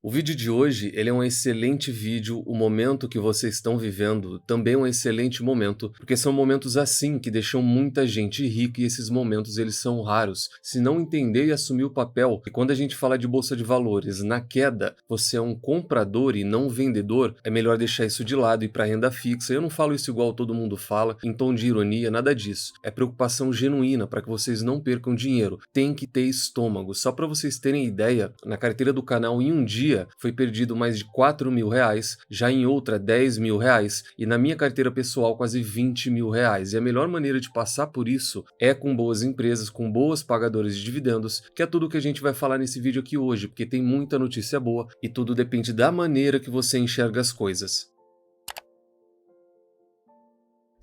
O vídeo de hoje, ele é um excelente vídeo, o momento que vocês estão vivendo também é um excelente momento, porque são momentos assim que deixam muita gente rica e esses momentos eles são raros. Se não entender e assumir o papel, e quando a gente fala de bolsa de valores, na queda, você é um comprador e não um vendedor, é melhor deixar isso de lado e ir para renda fixa. Eu não falo isso igual todo mundo fala, em tom de ironia, nada disso. É preocupação genuína para que vocês não percam dinheiro. Tem que ter estômago. Só para vocês terem ideia, na carteira do canal em um dia foi perdido mais de 4 mil reais, já em outra 10 mil reais e na minha carteira pessoal quase 20 mil reais. E a melhor maneira de passar por isso é com boas empresas, com boas pagadoras de dividendos, que é tudo que a gente vai falar nesse vídeo aqui hoje, porque tem muita notícia boa e tudo depende da maneira que você enxerga as coisas.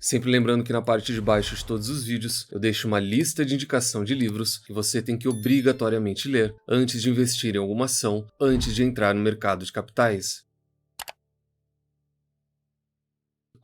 Sempre lembrando que na parte de baixo de todos os vídeos eu deixo uma lista de indicação de livros que você tem que obrigatoriamente ler antes de investir em alguma ação, antes de entrar no mercado de capitais.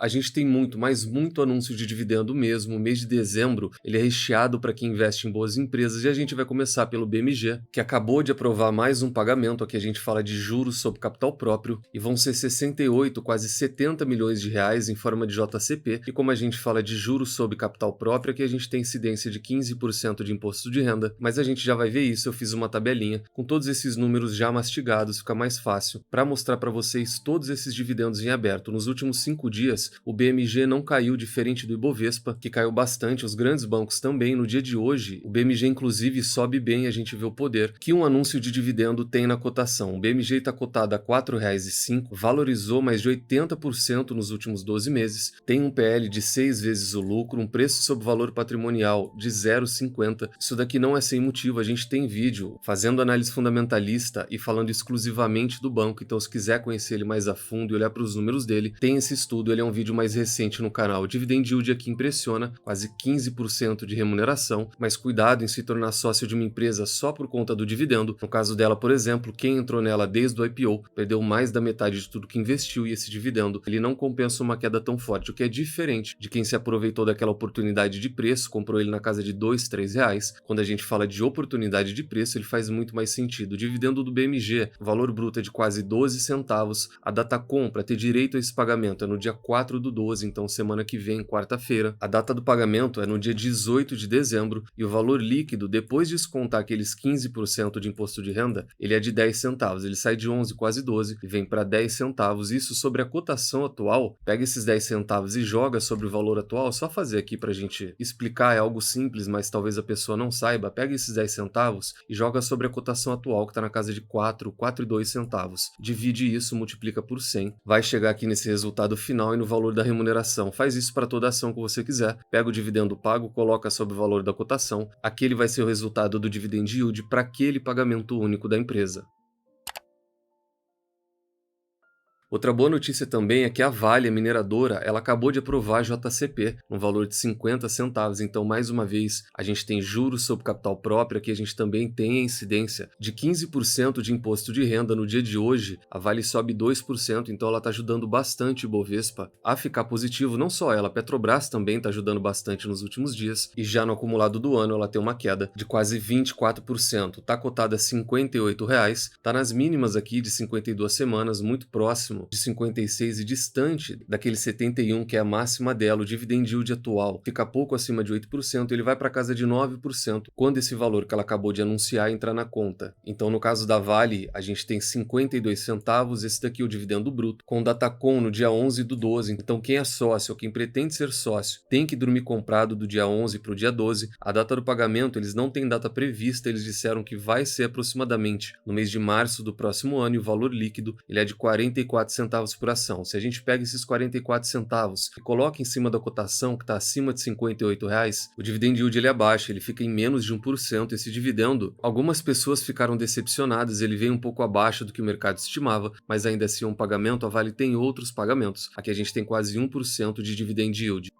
A gente tem muito, mas muito anúncio de dividendo mesmo. O mês de dezembro ele é recheado para quem investe em boas empresas e a gente vai começar pelo BMG, que acabou de aprovar mais um pagamento. Aqui a gente fala de juros sobre capital próprio e vão ser 68, quase 70 milhões de reais em forma de JCP. E como a gente fala de juros sobre capital próprio, aqui a gente tem incidência de 15% de imposto de renda, mas a gente já vai ver isso. Eu fiz uma tabelinha com todos esses números já mastigados, fica mais fácil para mostrar para vocês todos esses dividendos em aberto. Nos últimos 5 dias, o BMG não caiu diferente do Ibovespa, que caiu bastante, os grandes bancos também. No dia de hoje, o BMG inclusive sobe bem, a gente vê o poder que um anúncio de dividendo tem na cotação. O BMG está cotado a R$ 4,05, valorizou mais de 80% nos últimos 12 meses, tem um PL de 6 vezes o lucro, um preço sobre valor patrimonial de 0,50. Isso daqui não é sem motivo, a gente tem vídeo fazendo análise fundamentalista e falando exclusivamente do banco, então se quiser conhecer ele mais a fundo e olhar para os números dele, tem esse estudo, ele é um vídeo mais recente no canal. O dividend yield aqui impressiona, quase 15% de remuneração, mas cuidado em se tornar sócio de uma empresa só por conta do dividendo. No caso dela, por exemplo, quem entrou nela desde o IPO perdeu mais da metade de tudo que investiu e esse dividendo ele não compensa uma queda tão forte, o que é diferente de quem se aproveitou daquela oportunidade de preço, comprou ele na casa de 2, 3 reais. Quando a gente fala de oportunidade de preço, ele faz muito mais sentido. O dividendo do BMG, valor bruto é de quase 12 centavos, a data compra, ter direito a esse pagamento é no dia 4/12, então semana que vem, quarta-feira. A data do pagamento é no dia 18 de dezembro e o valor líquido, depois de descontar aqueles 15% de imposto de renda, ele é de 10 centavos. Ele sai de 11, quase 12 e vem para 10 centavos. Isso sobre a cotação atual, pega esses 10 centavos e joga sobre o valor atual. Só fazer aqui para a gente explicar, é algo simples, mas talvez a pessoa não saiba. Pega esses 10 centavos e joga sobre a cotação atual, que está na casa de 4,2 centavos. Divide isso, multiplica por 100, vai chegar aqui nesse resultado final e no valor da remuneração. Faz isso para toda ação que você quiser. Pega o dividendo pago, coloca sobre o valor da cotação. Aquele vai ser o resultado do dividend yield para aquele pagamento único da empresa. Outra boa notícia também é que a Vale, a mineradora, ela acabou de aprovar a JCP no valor de 50 centavos. Então, mais uma vez, a gente tem juros sobre capital próprio, aqui a gente também tem a incidência de 15% de imposto de renda. No dia de hoje, a Vale sobe 2%, então ela está ajudando bastante o Ibovespa a ficar positivo. Não só ela, a Petrobras também está ajudando bastante nos últimos dias e já no acumulado do ano ela tem uma queda de quase 24%. Está cotada a R$ 58, está nas mínimas aqui de 52 semanas, muito próximo de 56 e distante daquele 71 que é a máxima dela. O dividend yield atual fica pouco acima de 8%, ele vai para casa de 9% quando esse valor que ela acabou de anunciar entrar na conta. Então, no caso da Vale, a gente tem 52 centavos, esse daqui é o dividendo bruto, com Datacom no dia 11/12. Então, quem é sócio ou quem pretende ser sócio tem que dormir comprado do dia 11 para o dia 12. A data do pagamento, eles não têm data prevista, eles disseram que vai ser aproximadamente no mês de março do próximo ano e o valor líquido ele é de 44 centavos por ação. Se a gente pega esses 44 centavos e coloca em cima da cotação que está acima de 58 reais, o dividend yield ele é baixo, ele fica em menos de 1%. Esse dividendo, algumas pessoas ficaram decepcionadas, ele veio um pouco abaixo do que o mercado estimava, mas ainda assim é um pagamento. A Vale tem outros pagamentos. Aqui a gente tem quase 1% de dividend yield.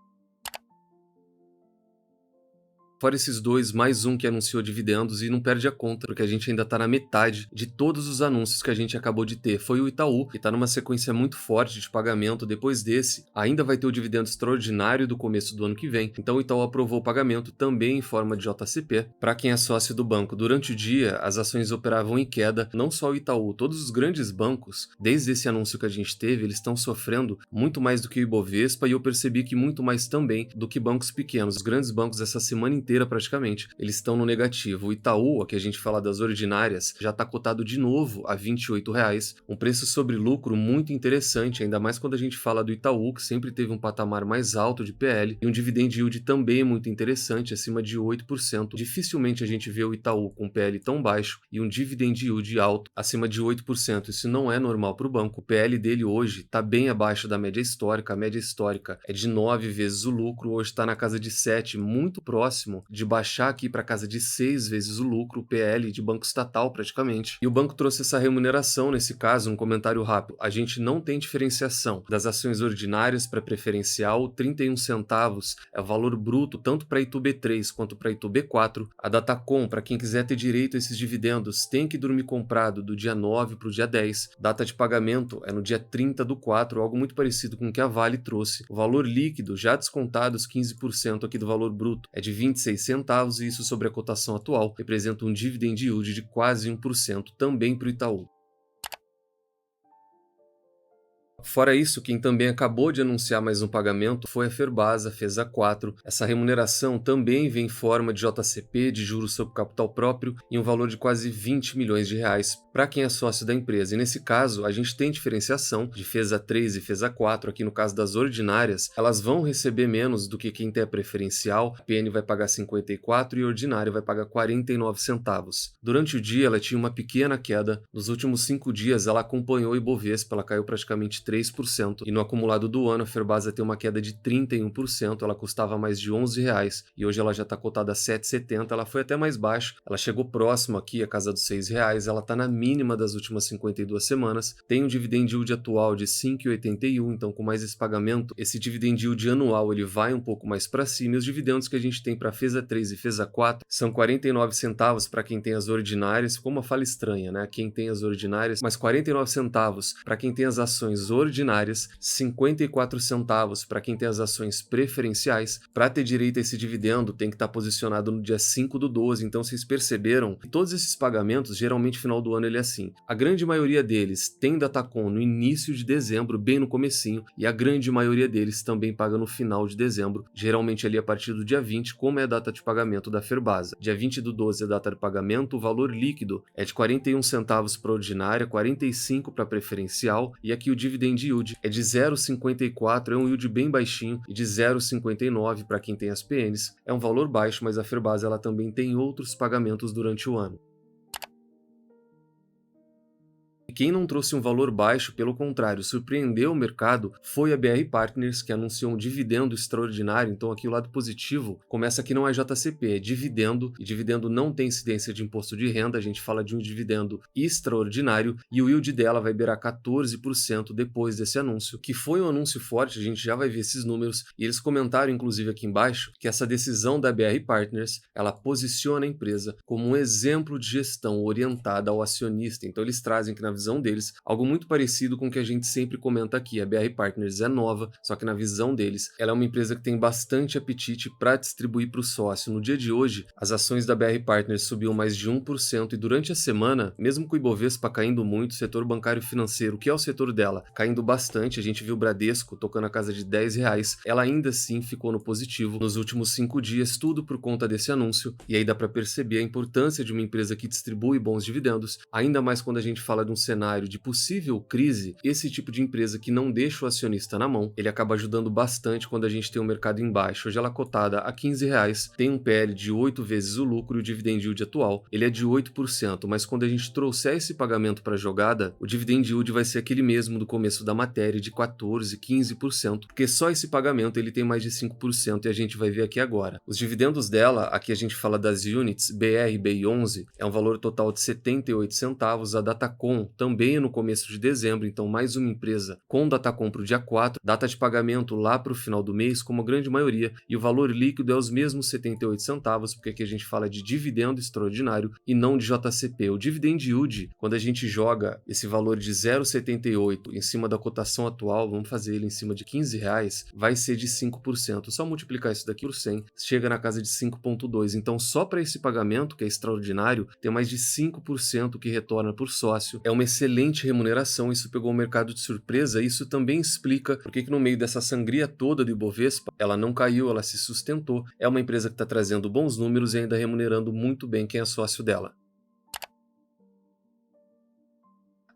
Fora esses dois, mais um que anunciou dividendos e não perde a conta, porque a gente ainda está na metade de todos os anúncios que a gente acabou de ter. Foi o Itaú, que está numa sequência muito forte de pagamento. Depois desse, ainda vai ter o dividendo extraordinário do começo do ano que vem. Então o Itaú aprovou o pagamento também em forma de JCP. Para quem é sócio do banco, durante o dia, as ações operavam em queda. Não só o Itaú, todos os grandes bancos, desde esse anúncio que a gente teve, eles estão sofrendo muito mais do que o Ibovespa, e eu percebi que muito mais também do que bancos pequenos. Os grandes bancos essa semana inteira praticamente, eles estão no negativo. O Itaú, aqui a gente fala das ordinárias, já está cotado de novo a R$ 28,00, um preço sobre lucro muito interessante, ainda mais quando a gente fala do Itaú, que sempre teve um patamar mais alto de PL, e um dividend yield também muito interessante, acima de 8%. Dificilmente a gente vê o Itaú com PL tão baixo e um dividend yield alto, acima de 8%. Isso não é normal para o banco. O PL dele hoje está bem abaixo da média histórica. A média histórica é de 9 vezes o lucro, hoje está na casa de 7, muito próximo de baixar aqui para casa de 6 vezes o lucro, o PL de banco estatal praticamente. E o banco trouxe essa remuneração, nesse caso, um comentário rápido. A gente não tem diferenciação das ações ordinárias para preferencial, 31 centavos é o valor bruto tanto para Itu B3 quanto para Itu B4. A Datacom, para quem quiser ter direito a esses dividendos, tem que dormir comprado do dia 9 para o dia 10. Data de pagamento é no dia 30/4, algo muito parecido com o que a Vale trouxe. O valor líquido, já descontado os 15% aqui do valor bruto, é de 26 centavos, e isso sobre a cotação atual representa um dividend yield de quase 1% também para o Itaú. Fora isso, quem também acabou de anunciar mais um pagamento foi a Ferbasa, fez a 4. Essa remuneração também vem em forma de JCP, de juros sobre capital próprio, e um valor de quase 20 milhões de reais para quem é sócio da empresa. E nesse caso, a gente tem diferenciação de FESA 3 e FESA 4. Aqui no caso das ordinárias, elas vão receber menos do que quem tem a preferencial. A PN vai pagar 54 e a ordinária vai pagar 49 centavos. Durante o dia, ela tinha uma pequena queda. Nos últimos 5 dias, ela acompanhou o Ibovespa, ela caiu praticamente 3%, e no acumulado do ano a Ferbasa tem uma queda de 31%, ela custava mais de R$ 11 e hoje ela já está cotada a 7,70, ela foi até mais baixa, ela chegou próximo aqui à casa dos R$ 6, ela está na mínima das últimas 52 semanas, tem um dividend yield atual de 5,81, então com mais esse pagamento, esse dividend yield anual ele vai um pouco mais para cima, e os dividendos que a gente tem para FESA 3 e FESA 4 são 49 centavos para quem tem as ordinárias, ficou uma fala estranha, né? Quem tem as ordinárias, mas 49 centavos para quem tem as ações ordinárias, 54 centavos para quem tem as ações preferenciais. Para ter direito a esse dividendo, tem que estar posicionado no dia 5/12, então vocês perceberam que todos esses pagamentos, geralmente final do ano ele é assim. A grande maioria deles tem Datacom no início de dezembro, bem no comecinho, e a grande maioria deles também paga no final de dezembro, geralmente ali a partir do dia 20, como é a data de pagamento da Ferbasa. Dia 20/12 é a data de pagamento, o valor líquido é de 41 centavos para ordinária, 45 para preferencial, e aqui o dividend yield é de 0,54, é um yield bem baixinho, e de 0,59 para quem tem as PNs. É um valor baixo, mas a Ferbasa ela também tem outros pagamentos durante o ano. E quem não trouxe um valor baixo, pelo contrário, surpreendeu o mercado, foi a BR Partners, que anunciou um dividendo extraordinário. Então aqui o lado positivo começa que não é JCP, é dividendo, e dividendo não tem incidência de imposto de renda, a gente fala de um dividendo extraordinário, e o yield dela vai beirar 14% depois desse anúncio, que foi um anúncio forte, a gente já vai ver esses números, e eles comentaram inclusive aqui embaixo que essa decisão da BR Partners, ela posiciona a empresa como um exemplo de gestão orientada ao acionista. Então eles trazem que na visão deles, algo muito parecido com o que a gente sempre comenta aqui. A BR Partners é nova, só que na visão deles, ela é uma empresa que tem bastante apetite para distribuir para o sócio. No dia de hoje, as ações da BR Partners subiu mais de 1%, e durante a semana, mesmo com o Ibovespa caindo muito, o setor bancário e financeiro, que é o setor dela, caindo bastante, a gente viu o Bradesco tocando a casa de R$ 10, ela ainda assim ficou no positivo nos últimos 5 dias, tudo por conta desse anúncio, e aí dá para perceber a importância de uma empresa que distribui bons dividendos, ainda mais quando a gente fala de um cenário de possível crise. Esse tipo de empresa que não deixa o acionista na mão, ele acaba ajudando bastante quando a gente tem o mercado em baixa. Hoje ela é cotada a R$ 15, tem um PL de 8 vezes o lucro, e o dividend yield atual ele é de 8%, mas quando a gente trouxer esse pagamento para a jogada, o dividend yield vai ser aquele mesmo do começo da matéria, de 14, 15%, porque só esse pagamento ele tem mais de 5%, e a gente vai ver aqui agora. Os dividendos dela, aqui a gente fala das units, BR, BI11, é um valor total de 78 centavos, a Datacom também é no começo de dezembro, então mais uma empresa com Datacom para o dia 4, data de pagamento lá para o final do mês, como a grande maioria, e o valor líquido é os mesmos 78 centavos, porque aqui a gente fala de dividendo extraordinário e não de JCP. O dividend yield, quando a gente joga esse valor de 0,78 em cima da cotação atual, vamos fazer ele em cima de R$15, vai ser de 5%. Só multiplicar isso daqui por 100, chega na casa de 5,2. Então, só para esse pagamento, que é extraordinário, tem mais de 5% que retorna por sócio. É uma excelente remuneração, isso pegou o mercado de surpresa, e isso também explica por que no meio dessa sangria toda do Ibovespa, ela não caiu, ela se sustentou. É uma empresa que está trazendo bons números e ainda remunerando muito bem quem é sócio dela.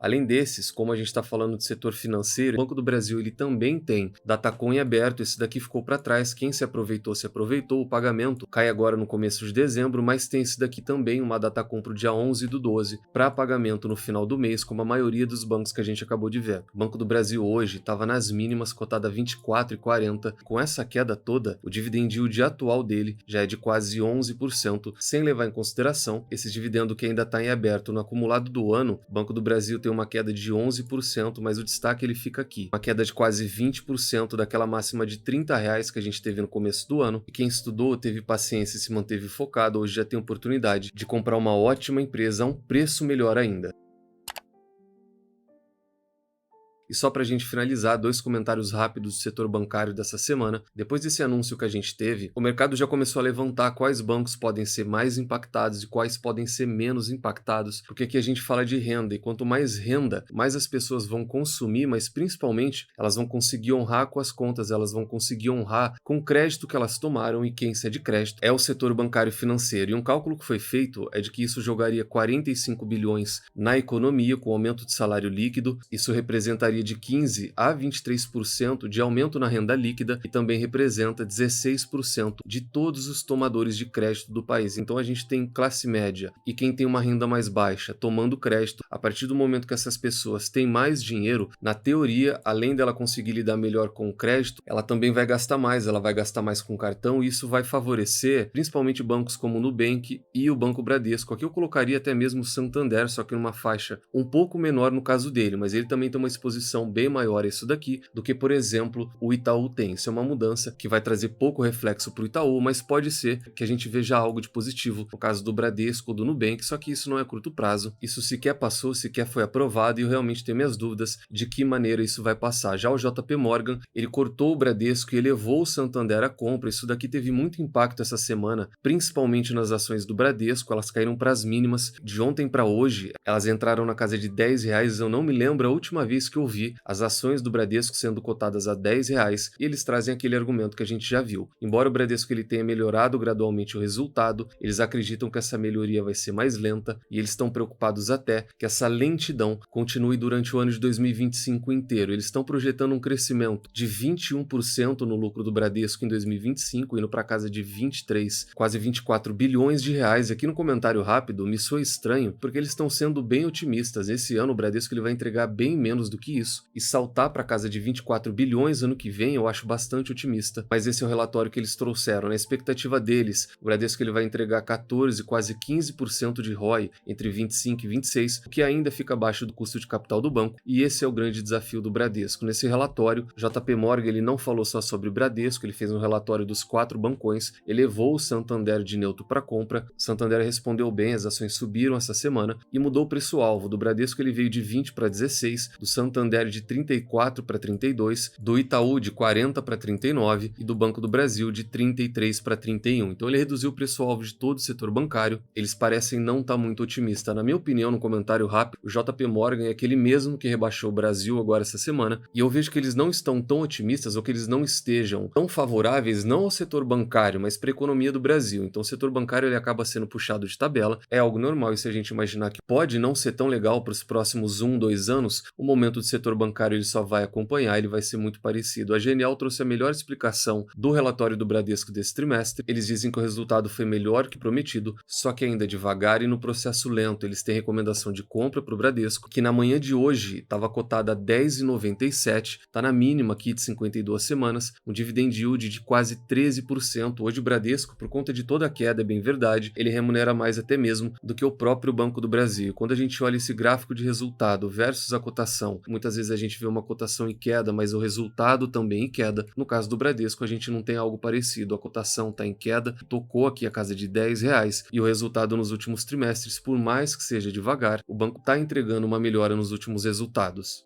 Além desses, como a gente está falando de setor financeiro, o Banco do Brasil ele também tem Datacom em aberto, esse daqui ficou para trás, quem se aproveitou, o pagamento cai agora no começo de dezembro, mas tem esse daqui também, uma Datacom para o dia 11/12, para pagamento no final do mês, como a maioria dos bancos que a gente acabou de ver. O Banco do Brasil hoje estava nas mínimas, cotada a 24,40, com essa queda toda, o dividend yield atual dele já é de quase 11%, sem levar em consideração esse dividendo que ainda está em aberto no acumulado do ano. O Banco do Brasil tem uma queda de 11%, mas o destaque ele fica aqui. Uma queda de quase 20% daquela máxima de R$30 que a gente teve no começo do ano. E quem estudou, teve paciência e se manteve focado, hoje já tem oportunidade de comprar uma ótima empresa a um preço melhor ainda. E só para a gente finalizar, 2 comentários rápidos do setor bancário dessa semana. Depois desse anúncio que a gente teve, o mercado já começou a levantar quais bancos podem ser mais impactados e quais podem ser menos impactados, porque aqui a gente fala de renda, e quanto mais renda, mais as pessoas vão consumir, mas principalmente elas vão conseguir honrar com as contas, elas vão conseguir honrar com o crédito que elas tomaram, e quem cede crédito é o setor bancário financeiro. E um cálculo que foi feito é de que isso jogaria 45 bilhões na economia com aumento de salário líquido, isso representaria de 15% a 23% de aumento na renda líquida e também representa 16% de todos os tomadores de crédito do país. Então a gente tem classe média e quem tem uma renda mais baixa tomando crédito. A partir do momento que essas pessoas têm mais dinheiro, na teoria, além dela conseguir lidar melhor com o crédito, ela também vai gastar mais, ela vai gastar mais com cartão, e isso vai favorecer principalmente bancos como o Nubank e o Banco Bradesco. Aqui eu colocaria até mesmo o Santander, só que numa faixa um pouco menor no caso dele, mas ele também tem uma exposição bem maior a isso daqui do que, por exemplo, o Itaú tem. Isso é uma mudança que vai trazer pouco reflexo para o Itaú, mas pode ser que a gente veja algo de positivo no caso do Bradesco ou do Nubank, só que isso não é a curto prazo. Isso sequer passou, sequer foi aprovado, e eu realmente tenho minhas dúvidas de que maneira isso vai passar. Já o JP Morgan, ele cortou o Bradesco e elevou o Santander à compra. Isso daqui teve muito impacto essa semana, principalmente nas ações do Bradesco. Elas caíram para as mínimas de ontem para hoje. Elas entraram na casa de R$10. Eu não me lembro a última vez que eu vi as ações do Bradesco sendo cotadas a R$10, e eles trazem aquele argumento que a gente já viu. Embora o Bradesco ele tenha melhorado gradualmente o resultado, eles acreditam que essa melhoria vai ser mais lenta, e eles estão preocupados até que essa lentidão continue durante o ano de 2025 inteiro. Eles estão projetando um crescimento de 21% no lucro do Bradesco em 2025, indo para casa de 23, quase 24 bilhões de reais. Aqui no comentário rápido, me soa estranho, porque eles estão sendo bem otimistas. Esse ano o Bradesco ele vai entregar bem menos do que isso, e saltar para casa de 24 bilhões ano que vem eu acho bastante otimista, mas esse é o relatório que eles trouxeram. Na expectativa deles, o Bradesco ele vai entregar 14, quase 15% de ROI entre 25 e 26, o que ainda fica abaixo do custo de capital do banco, e esse é o grande desafio do Bradesco. Nesse relatório, JP Morgan ele não falou só sobre o Bradesco, ele fez um relatório dos 4 bancões, elevou o Santander de neutro para compra. O Santander respondeu bem, as ações subiram essa semana e mudou o preço-alvo. Do Bradesco ele veio de 20 para 16, do Santander de 34 para 32, do Itaú de 40 para 39 e do Banco do Brasil de 33 para 31. Então ele reduziu o preço-alvo de todo o setor bancário. Eles parecem não estar muito otimistas. Na minha opinião, no comentário rápido, o JP Morgan é aquele mesmo que rebaixou o Brasil agora essa semana, e eu vejo que eles não estão tão otimistas, ou que eles não estejam tão favoráveis não ao setor bancário, mas para a economia do Brasil. Então o setor bancário ele acaba sendo puxado de tabela, é algo normal, e se a gente imaginar que pode não ser tão legal para os próximos 1, 2 anos, o momento do setor setor bancário ele só vai acompanhar, ele vai ser muito parecido. A Genial trouxe a melhor explicação do relatório do Bradesco desse trimestre. Eles dizem que o resultado foi melhor que prometido, só que ainda devagar e no processo lento. Eles têm recomendação de compra para o Bradesco, que na manhã de hoje estava cotada a 10,97, está na mínima aqui de 52 semanas, um dividend yield de quase 13%. Hoje o Bradesco, por conta de toda a queda, é bem verdade, ele remunera mais até mesmo do que o próprio Banco do Brasil. Quando a gente olha esse gráfico de resultado versus a cotação, muitas vezes a gente vê uma cotação em queda, mas o resultado também em queda. No caso do Bradesco, a gente não tem algo parecido. A cotação está em queda, tocou aqui a casa de R$ 10 e o resultado nos últimos trimestres, por mais que seja devagar, o banco está entregando uma melhora nos últimos resultados.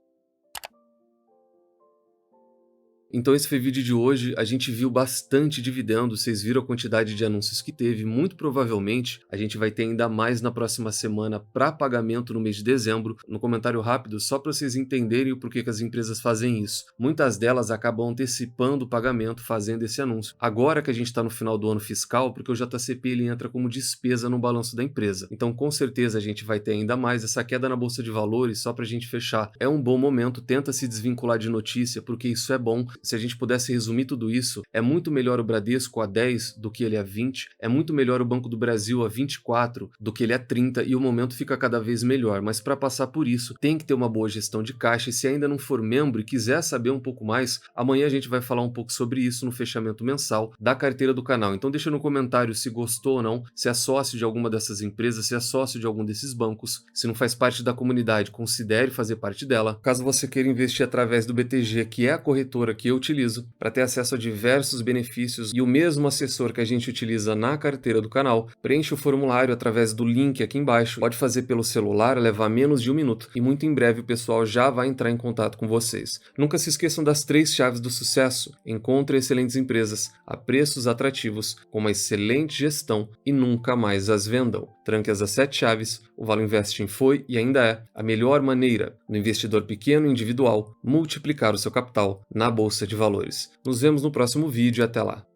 Então esse foi o vídeo de hoje, a gente viu bastante dividendo, vocês viram a quantidade de anúncios que teve, muito provavelmente a gente vai ter ainda mais na próxima semana para pagamento no mês de dezembro. No comentário rápido, só para vocês entenderem o porquê que as empresas fazem isso. Muitas delas acabam antecipando o pagamento fazendo esse anúncio. Agora que a gente está no final do ano fiscal, porque o JCP ele entra como despesa no balanço da empresa. Então com certeza a gente vai ter ainda mais essa queda na Bolsa de Valores, só para a gente fechar. É um bom momento, tenta se desvincular de notícia, porque isso é bom. Se a gente pudesse resumir tudo isso, é muito melhor o Bradesco a 10 do que ele a 20, é muito melhor o Banco do Brasil a 24 do que ele a 30 e o momento fica cada vez melhor, mas para passar por isso tem que ter uma boa gestão de caixa e se ainda não for membro e quiser saber um pouco mais, amanhã a gente vai falar um pouco sobre isso no fechamento mensal da carteira do canal. Então deixa no comentário se gostou ou não, se é sócio de alguma dessas empresas, se é sócio de algum desses bancos, se não faz parte da comunidade, considere fazer parte dela. Caso você queira investir através do BTG, que é a corretora que eu utilizo para ter acesso a diversos benefícios e o mesmo assessor que a gente utiliza na carteira do canal, preenche o formulário através do link aqui embaixo, pode fazer pelo celular, levar menos de 1 minuto e muito em breve o pessoal já vai entrar em contato com vocês. Nunca se esqueçam das 3 chaves do sucesso: encontre excelentes empresas a preços atrativos, com uma excelente gestão e nunca mais as vendam. Tranque as 7 chaves, o Valo Investing foi e ainda é a melhor maneira do investidor pequeno e individual multiplicar o seu capital na Bolsa de Valores. Nos vemos no próximo vídeo e até lá.